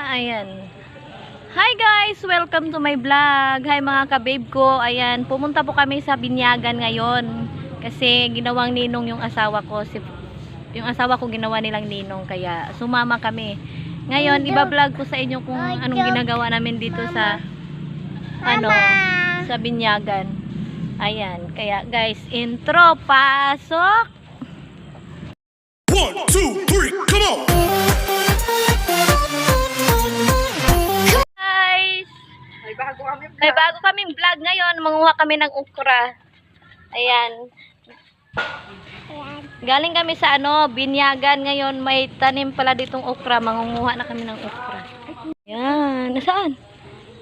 Ayan. Hi guys! Welcome to my vlog. Hi mga ka-babe ko. Ayan, pumunta po kami sa Binyagan ngayon. Kasi ginawang ninong yung asawa ko. Yung asawa ko ginawa nilang ninong. Kaya sumama kami. Ngayon, iba-vlog ko sa inyo kung anong ginagawa namin dito sa sa Binyagan. Ayan. Kaya guys, intro. Pasok! 1, 2, 3, come on! May bago kaming vlog ngayon. Manguha kami ng okra. Ayan. Galing kami sa Binyagan ngayon. May tanim pala ditong okra. Mangunguha na kami ng okra. Ayan. Nasaan?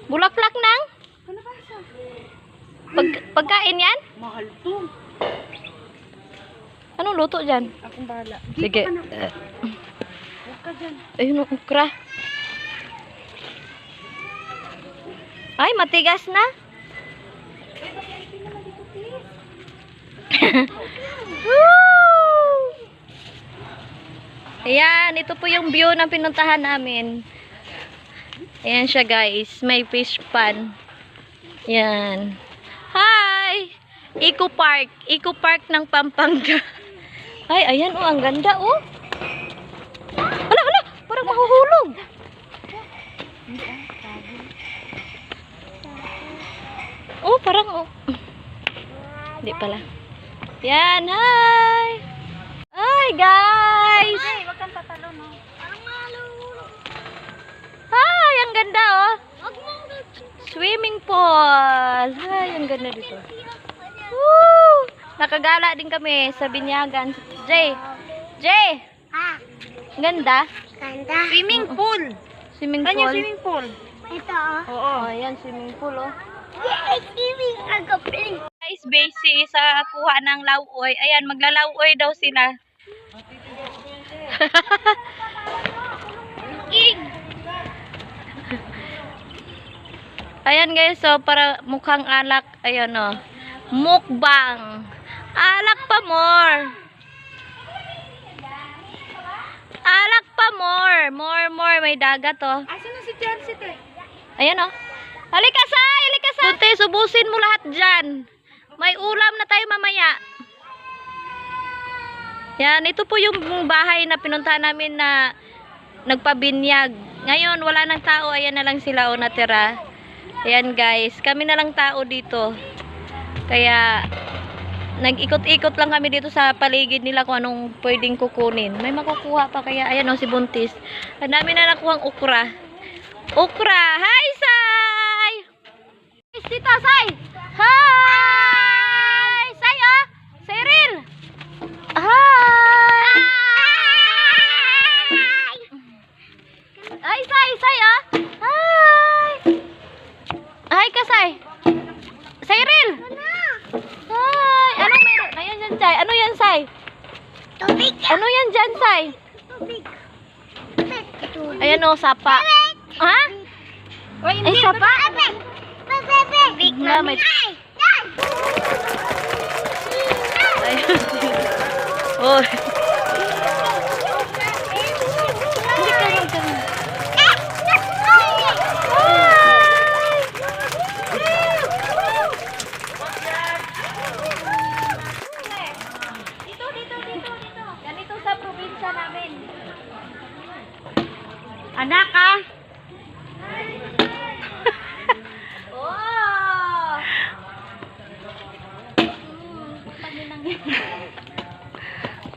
Bulaklak nang? Pagkain yan? Mahal to. Anong luto dyan? Akong bahala. Sige. Huwag ka dyan. Ayun ang okra. Ay, matigas na. Woo! Ayan, ito po yung view ng pinuntahan namin. Ayan siya guys, may fish pan. Ayan. Hi! Eco Park. Eco Park ng Pampanga. Ay, ayan oh, ang ganda oh. Hala, hala, parang mahuhulog. Oh, parang oh. Hindi pala. Yan, hi! Hi, guys! Ay, wag kang tatalo, no? Hi, ang ganda, oh. Swimming pool. Hi, ang ganda dito. Woo! Nakagala din kami sa Binyagan. Jay! Jay! Ah, Ganda. ganda. Swimming pool. Swimming Ano yung pool. swimming pool? Ito, oh. Oo, ayan, swimming pool, oh. Yay, swimming agape. Guys, busy sa kuha ng lauoy. Ayan, maglalauoy daw sila. Ayan guys, so para mukhang alak. Ayan o. Mukbang. Alak pa more. Alak pa more. More. May dagat o. Asan na si Chelsea, te? Ayan o. Halika say! Halika say! Bunte, subusin mo lahat dyan. May ulam na tayo mamaya. Yan, ito po yung bahay na pinuntahan namin na nagpabinyag. Ngayon, wala nang tao. Ayan na lang sila o natira. Ayan guys, kami na lang tao dito. Kaya, nag-ikot-ikot lang kami dito sa paligid nila kung anong pwedeng kukunin. May makukuha pa kaya. Ayan o, si Buntis. Ang dami na nakuhang okra. Okra! Hi, Say! Tita, Say! Hi! Say, oh! Cyril! Hi! Ay, Say, oh! Hi! Hi ka, Say! Cyril! Hi! Anong meron? Ayan yan, Say. Ano yan, Say? Tubig. Ano yan dyan, Say? Tubig. Ayan o, sapa. Ha? Ay, Ay, sapa? Tubig Na, may... Ayun. Oh. Hindi ka lang ka. Dito. Ganito sa probinsya namin. Anak, ah. Oh!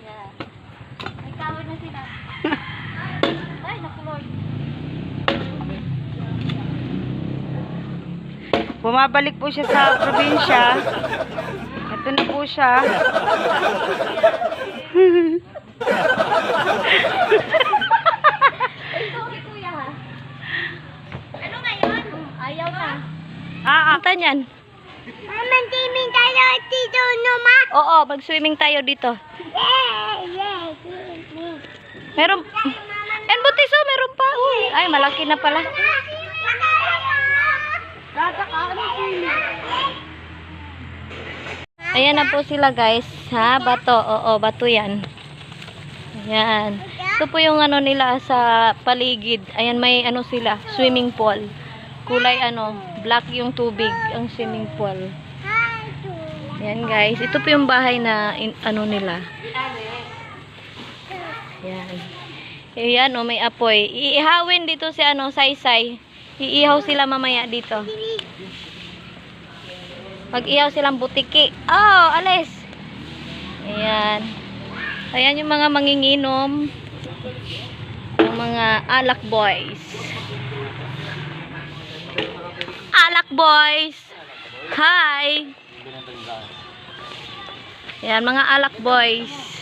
May kahoy na sila. Ay, naku Lord. Bumabalik po siya sa probinsya. Ito na po siya. Ito si Kuya ha. Ano ngayon? Ayaw na. Ah, Ata niyan. Mantiming tayo dito, no, ma? Oo, mag-swimming tayo dito. Meron. And Buntis, oh, meron pa. Uy. Ay, malaki na pala. Ayan na po sila guys. Ha, bato. Oo, bato yan. Ayan. Ito po yung ano nila sa paligid. Ayan, may ano sila, swimming pool. Kulay ano, black yung tubig, ang swimming pool. Ayan guys, ito po yung bahay na ano nila. Ayan. Ayan oh, may apoy. Iihawin dito si ano, saysay. Iihaw sila mamaya dito. Mag-ihaw silang butiki. Oh, alis. Ayan. Ayan yung mga manginginom. Yung mga alak boys. Alak boys. Hi. Ayan, mga alak boys.